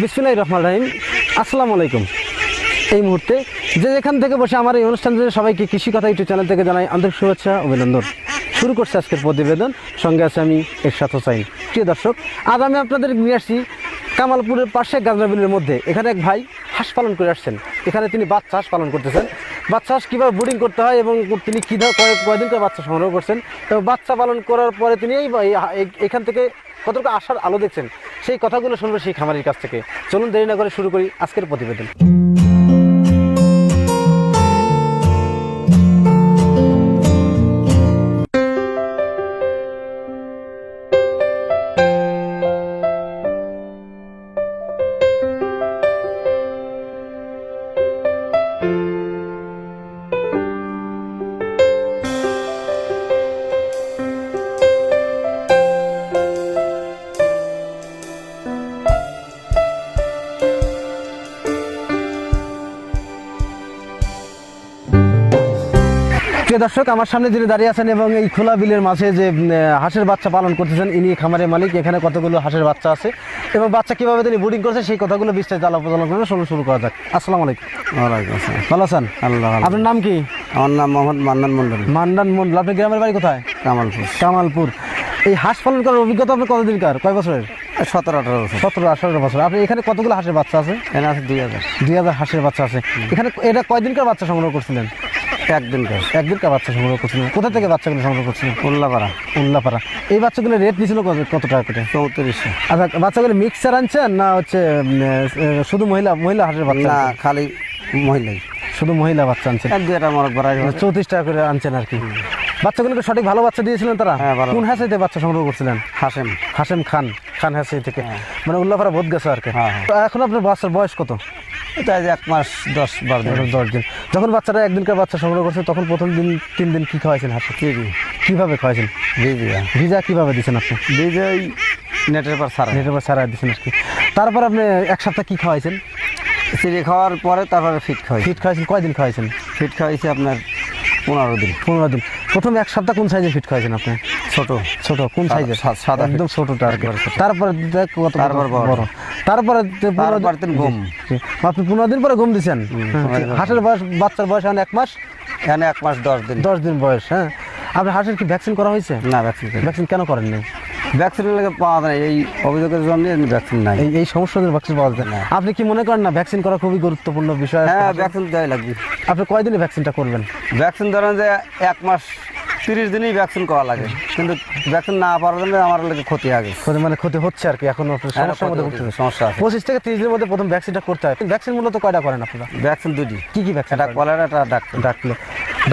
বিসমিল্লাহির রহমানির রহিম। আসসালামু আলাইকুম। এই মুহূর্তে যেখান থেকে বসে আমার এই অনুষ্ঠান সবাইকে কৃষি কথা ইউটিউব চ্যানেল থেকে জানাই আন্তরিক শুভেচ্ছা অভিনন্দন। শুরু করছে আজকের প্রতিবেদন, সঙ্গে আছে আমি এরশাদ হোসাইন। প্রিয় দর্শক, আজ আমি আপনাদের নিয়ে আসছি কামালপুরের পাশে গাজরাবিলের মধ্যে। এখানে এক ভাই হাঁস পালন করে আসছেন। এখানে তিনি বাচ্চা হাঁস পালন করতেছেন। বাচ্চা হাঁস কীভাবে ব্রিডিং করতে হয় এবং তিনি কয়দিন করে বাচ্চা সংগ্রহ করছেন এবং বাচ্চা পালন করার পরে তিনি এখান থেকে কতটুকু আশার আলো দেখছেন, সেই কথাগুলো শুনবো সেই খামারির কাছ থেকে। চলুন দেরি না করে শুরু করি আজকের প্রতিবেদন। প্রিয় দর্শক, আমার সামনে যিনি দাঁড়িয়ে আছেন এবং এই খোলা বিলের মাঝে যে হাঁসের বাচ্চা পালন করতেছেন, ইনি খামারের মালিক। এখানে কতগুলো হাঁসের বাচ্চা আছে এবং বাচ্চা কীভাবে তিনি ব্রিডিং করছে সেই কথাগুলো বিস্তারিত আলোচনা করে শুরু করা যাক। আসসালামু আলাইকুম। ওয়ালাইকুম আসসালাম। ভালো আছেন? আল্লাহ। আপনার নাম কি? আমার নাম মোহাম্মদ মান্নান মন্ডল। মান্নান মন্ডল। আপনার গ্রামের বাড়ি কোথায়? কামালপুর। কামালপুর। এই হাঁস পালন করার অভিজ্ঞতা আপনার কতদিনকার, কয় বছরের? 17-18 বছর। 17-18 বছর। আপনি এখানে কতগুলো হাঁসের বাচ্চা আছে? এখানে আছে 2000। 2000 হাঁসের বাচ্চা আছে এখানে। এটা কয়দিনকার বাচ্চা সংগ্রহ করছিলেন? একদিনকার বাচ্চা সংগ্রহ করছিলেন। কোথা থেকে বাচ্চাগুলো সংগ্রহ করছিলেন? উল্লাপাড়া। এই বাচ্চাগুলোর রেট নিয়েছিল কত টাকা করে? 3400। আচ্ছা, বাচ্চাগুলো মিক্সার আনছেন না হচ্ছে শুধু মহিলা হাঁসের বাচ্চা? না, খালি মহিলাই, শুধু মহিলা বাচ্চা আনছেন। 1-2টা মরক বাড়াই 34 টাকা করে আনছেন আর কি। বাচ্চাগুলোকে সঠিক ভালো বাচ্চা দিয়েছিলেন তারা? কোন হাঁস থেকে বাচ্চা সংগ্রহ করছিলেন? হাসেম খান হাঁস থেকে, মানে উল্লাপাড়া বোধ গেছে আর কি। এখন আপনার বাচ্চার বয়স কত? এটা 1 মাস 10-12 দিন। যখন বাচ্চারা একদিনকার বাচ্চা সংগ্রহ করছে তখন প্রথম দিন 3 দিন কি খাওয়াইছেন হাঁসে? কিভাবে খাওয়াইছেন? ভিজা কিভাবে দিচ্ছেন আপনি? ওই নেটের পর ছাড়া দিচ্ছেন আর কি। তারপর আপনি এক সপ্তাহ কি খাওয়াইছেন? চিড়ি খাওয়ার পরে তারপরে ফিট খাওয়াইছেন। কয়দিন খাওয়াইছেন? ফিট খাওয়াইছি আপনার 15 দিন। প্রথম এক সপ্তাহ কোন সাইজের ফিট খাওয়াইছেন আপনি? ছোট। কোন সাইজের? সাদা, একদম ছোটটা আর কি। তারপরে বড়। তারপরে গম। আপনি 15 দিন পরে গম দিচ্ছেন। হাঁসের বয়স, বাচ্চার বয়স এখন 1 মাস। এখানে 1 মাস 10 দিন বয়স। হ্যাঁ, আপনার হাঁসের কি ভ্যাকসিন করা হয়েছে? না, ভ্যাকসিন কেন করেন নাই? ভ্যাকসিনের লাগে পাওয়া যায় এই অভিযোগের জন্য ভ্যাকসিন নাই। এই সমস্যার ভ্যাকসিন পাওয়া যায় না। আপনি কি মনে করেন না ভ্যাকসিন করা খুবই গুরুত্বপূর্ণ বিষয়? হ্যাঁ, ভ্যাকসিন দেওয়াই লাগবে। আপনি কয়দিনে ভ্যাকসিনটা করবেন? ভ্যাকসিন ধরেন যে 1 মাস 30 দিনই ভ্যাকসিন করা লাগে, কিন্তু ভ্যাকসিন না পাওয়ার জন্য আমার লাগে ক্ষতি আগে। মানে ক্ষতি হচ্ছে আর কি। এখন সমস্যার মধ্যে সমস্যা আছে। 25 থেকে 30 দিনের মধ্যে প্রথম ভ্যাকসিনটা করতে হয়। ভ্যাকসিন মূলত কয়টা করেন আপনারা? ভ্যাকসিন 2টি। কি ভ্যাকসিন? এটা কলেরা, এটা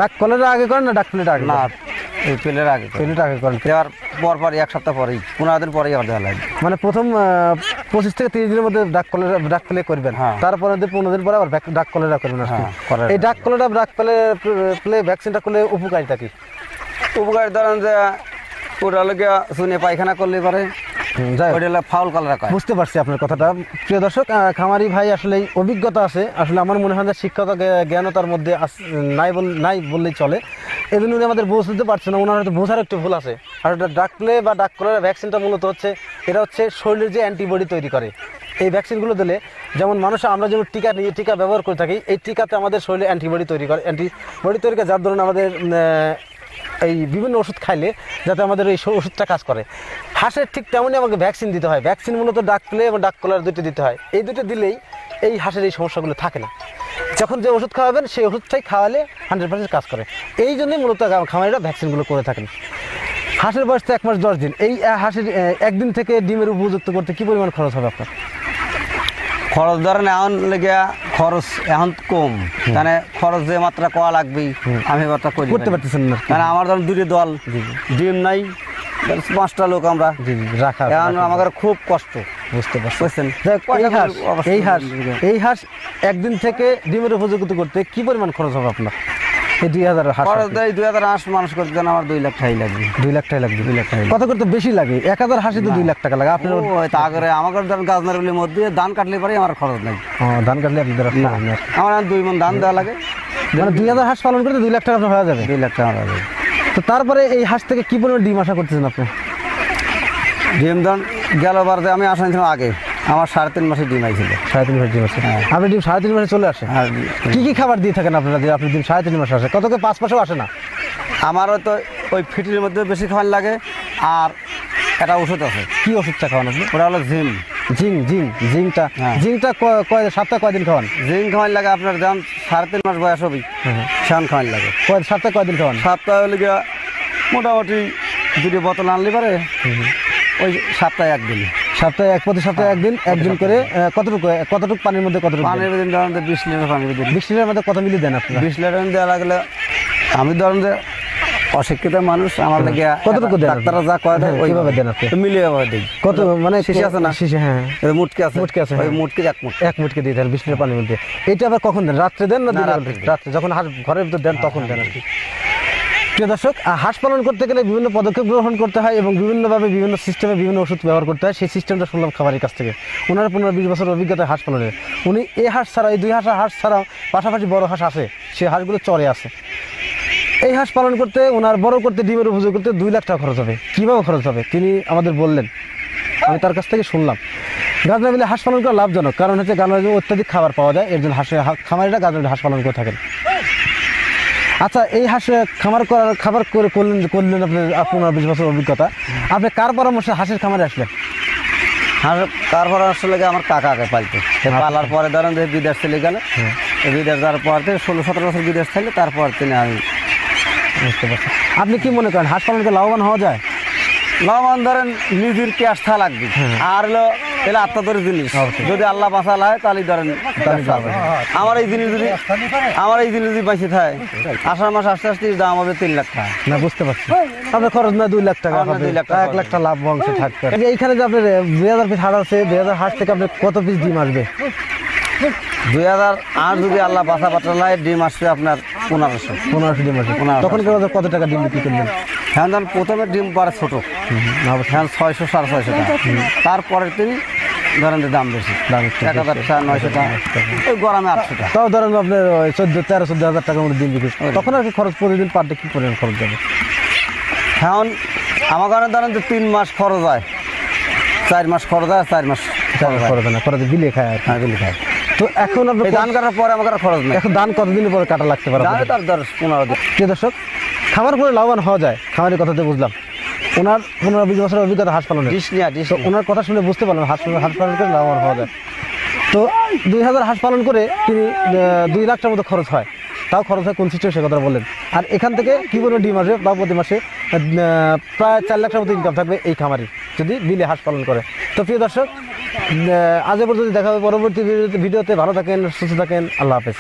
ডাক কলেরা আগে করেন না ডাক প্লেট আগে? না, এই প্লেটের আগে করেন। দেওয়ার পর 1 সপ্তাহ পরেই, 15 দিন পরেই আবার দেওয়া লাগে। মানে প্রথম 25 থেকে 30 দিনের মধ্যে ডাক প্লে করবেন। তারপরে 15 দিন পরে আবার ডাক কলেরা করবেন। এই ডাক প্লে ভ্যাকসিনটা করলে উপকারিতা কি? উপকার ধরেন যে ওটা লোকে শুনে পায়খানা করলে পারে, ফাউল কালার। বুঝতে পারছি আপনার কথাটা। প্রিয় দর্শক, খামারি ভাই আসলে অভিজ্ঞতা আছে। আসলে আমার মনে হয় যে শিক্ষাগত জ্ঞানতার মধ্যে নাই বললেই চলে। এই জন্য উনি আমাদের বুঝতে পারছে না। ওনার হয়তো বোঝার একটু ভুল আছে। আর ডাক প্লে বা ডাক কলেরা ভ্যাকসিনটা মূলত হচ্ছে, এটা হচ্ছে শরীরের যে অ্যান্টিবডি তৈরি করে। এই ভ্যাকসিনগুলো দিলে যেমন আমরা যেমন টিকা ব্যবহার করে থাকি, এই টিকাতে আমাদের শরীরে অ্যান্টিবডি তৈরি করে, যার ধরুন আমাদের এই বিভিন্ন ওষুধ খাইলে যাতে আমাদের এই ওষুধটা কাজ করে। হাঁসের ঠিক তেমনই আমাকে ভ্যাকসিন দিতে হয়। ভ্যাকসিন মূলত ডাক প্লে এবং ডাক কলেরা 2টি দিতে হয়। এই 2টি দিলেই এই হাঁসের এই সমস্যাগুলো থাকে না। যখন যে ওষুধ খাওয়াবেন সেই ওষুধটাই খাওয়ালে 100% কাজ করে। এই জন্যই মূলত খামারিরা ভ্যাকসিনগুলো করে থাকেন। হাঁসের বয়স তো 1 মাস 10 দিন। এই হাঁসের একদিন থেকে ডিমের উপযুক্ত করতে কি পরিমাণ খরচ হবে আপনার? খরচ ধরেন এখন লেগে খরচ এখন কম, মানে খরচ যে মাত্রা করা লাগবেই আমি করতে পারতেছেন না। মানে আমার ধরেন 2টি দল, ডিম নাই, 5টা লোক আমরা রাখা, এখন আমাদের খুব কষ্ট। বুঝতে পারছেন? এই হাঁস একদিন থেকে ডিমের উপযুক্ত করতে কি পরিমাণ খরচ হবে আপনার? এই 2000 হাঁস খরচ দেয়, 2000 হাঁস মানুষ করতে গেলে আমার 2 লাখ টাকাই লাগবে। 2 লাখ টাকা লাগবে। 2 লাখ টাকা কত করতে বেশি লাগে? 1000 হাঁসে তো 2 লাখ টাকা লাগে। আপনার তা করে আমাদের ধরেন গাজনারুলির মধ্যে ধান কাটলে পরে আমার খরচ নাই। ধান কাটলে আপনাদের আমার 2 মণ ধান দেওয়া লাগে। মানে 2000 হাঁস পালন করতে 2 লাখ টাকা হয়ে যাবে। 2 লাখ টাকা হয়ে যাবে। তো তারপরে এই হাঁস থেকে কি পরিমাণ ডিম আশা করতেছেন আপনি? ডিম ধরেন গেল বারে আমি আশা নিয়েছিলাম আগে আমার 3.5 মাসে ডিম আইছিল। 3.5 মাস ডিম আছে। আপনি ডিম 3.5 মাসে চলে আসে? আর কি কি খাবার দিয়ে থাকেন আপনারা যে আপনি ডিম 3.5 মাসে আসে? কতকে 5 মাসেও আসে না? আমারও তো ওই ফিটির মধ্যে বেশি খাবার লাগে। আর একটা ওষুধ আছে। কি ওষুধটা খাওয়ান আপনি? ওটা হলো জিংটা সপ্তাহে কয়দিন খাওয়ান? জিঙ্ক খাওয়ান লাগে আপনার যেমন 3.5 মাস বয়স হবে সেমন খাওয়ান লাগে। সপ্তাহে কয়দিন খাওয়ান? সপ্তাহে হলে গিয়া মোটামুটি 2 বোতল আনলে পারে ওই সপ্তাহে একদিন। প্রতি সপ্তাহে একদিন করে কতটুকু পানির মধ্যে কতটুকু পানির দিন ধরেন 20 লিটার পানির দিন। 20 লিটারের মধ্যে কত মিলি দেন আপনি? 20 লিটার দেওয়া লাগলে আমি ধরেন যে অশিক্ষিত মানুষ আমার লাগে কতটুকু দেন? ডাক্তাররা যা কয় দেয় ওইভাবে দেন আপনি? মিলিয়ে দেই। কত মানে শিশি আছে না? শিশি, হ্যাঁ মুটকি আছে ওই মুটকি এক মুটকে দিয়ে দেন 20 লিটার পানির মধ্যে। এটা আবার কখন দেন? রাত্রে দেন না দিনে? রাত্রে যখন হাঁস ঘরের ভিতর দেন তখন দেন আর কি। প্রিয় দর্শক, হাঁস পালন করতে গেলে বিভিন্ন পদক্ষেপ গ্রহণ করতে হয় এবং বিভিন্নভাবে বিভিন্ন সিস্টেমে বিভিন্ন ওষুধ ব্যবহার করতে হয়। সেই সিস্টেমটা শুনলাম খামারের কাছ থেকে। ওনার 15-20 বছর অভিজ্ঞতা হাঁস পালনের। উনি এই হাঁস ছাড়া, এই 2 হাঁস ছাড়াও পাশাপাশি বড় হাঁস আছে, সেই হাঁসগুলো চরে আছে। এই হাঁস পালন করতে, ওনার বড় করতে, ডিমের উপযোগ করতে 2 লাখ টাকা খরচ হবে। কীভাবে খরচ হবে তিনি আমাদের বললেন, আমি তার কাছ থেকে শুনলাম। গাজনাভিলে হাঁস পালন করা লাভজনক, কারণ হচ্ছে গাজনাভিলে অত্যাধিক খাবার পাওয়া যায়, এর জন্য খামারিরা গাজনাভিলে হাঁস পালন করে থাকেন। আচ্ছা, এই হাঁস খাবার করলেন আপনার 20 বছর অভিজ্ঞতা। আপনি কার পরামর্শে হাঁসের খামারে আসলেন? আর তারপর আসলে আমার কাকাকে পালতো। পালার পরে ধরেন যে বিদেশ চলে গেল, বিদেশ যাওয়ার পর থেকে 16-17 বছর বিদেশ থাকলে তারপর তিনি আমি বুঝতে পারছি। আপনি কি মনে করেন হাঁস পালনকে লাভবান হওয়া যায়? লাভবান ধরেন নিজের ক্যাশ থা লাগবে, আর হলো এলে আত্মাদের জিনিস যদি আল্লাহ বাঁচা হয় তাহলে ধরেন আমার এই জিনিস যদি বাঁচে থাকে, আষাঢ় মাস আস্তে আস্তে দাম হবে 3 লাখ টাকা। না, বুঝতে পারছি। আপনার খরচ না 2 লাখ টাকা, 1 লাখ টাকা লাভ অংশ থাকবে। এইখানে যে আপনার 2000 পিস হাঁস আছে, 2000 হাঁস থেকে আপনার কত পিস ডিম আসবে? 2008 যদি আল্লাহ বাঁচা পাঠালায় ডিম আসবে আপনার 1500 ডিম আসবে। তখন কত টাকা ডিম বিক্রি করবেন? হ্যাঁ, ধরেন প্রথমে ডিম পারে ছোটো, হ্যাঁ 600-650 টাকা। তারপরে তিনি ধরেন যে দাম বেশি, 1000 টাকা 900 টাকা, ওই গরমে 800 টাকা। তাও ধরেন আপনার 14 হাজার টাকার মধ্যে ডিম বিক্রি, তখন আর কি খরচ প্রতিদিন পার ডে কি পরিমাণ খরচ যাবে? এখন আমার কারণে ধরেন যে 3 মাস খরচ হয়, 4 মাস খরচ হয়, 4 মাস খরচ হয় না, খরচ বিলে খায় আর হ্যাঁ বিলে খায়। তো এখন আপনি ধান কাটার পরে আমার খরচ নেই। এখন ধান কতদিনের পরে কাটা লাগতে পারে? তার 10-15 দিন। প্রিয় দর্শক, খামার করে লাভবান হওয়া যায়, খামারের কথাতে বুঝলাম। ওনার 15-20 বছরের অভিজ্ঞতা হাঁস পালনের, তো ওনার কথা শুনে বুঝতে পারলাম হাঁস পালন করে লাভবান হওয়া যায়। তো 2000 হাঁস পালন করে তিনি 2 লাখ টাকার মতো খরচ হয়। তাও খরচ হয় কোন সিস্টেমে সে কথা বললেন। আর এখান থেকে কী পরিমাণ ডিম আসবে? তাও প্রতি মাসে প্রায় 4 লাখ টাকার মতো ইনকাম থাকবে এই খামারি যদি বিলে হাঁস পালন করে। তো প্রিয় দর্শক, আজ পর্যন্ত দেখা হবে পরবর্তী ভিডিওতে। ভালো থাকেন, সুস্থ থাকেন, আল্লাহ হাফেজ।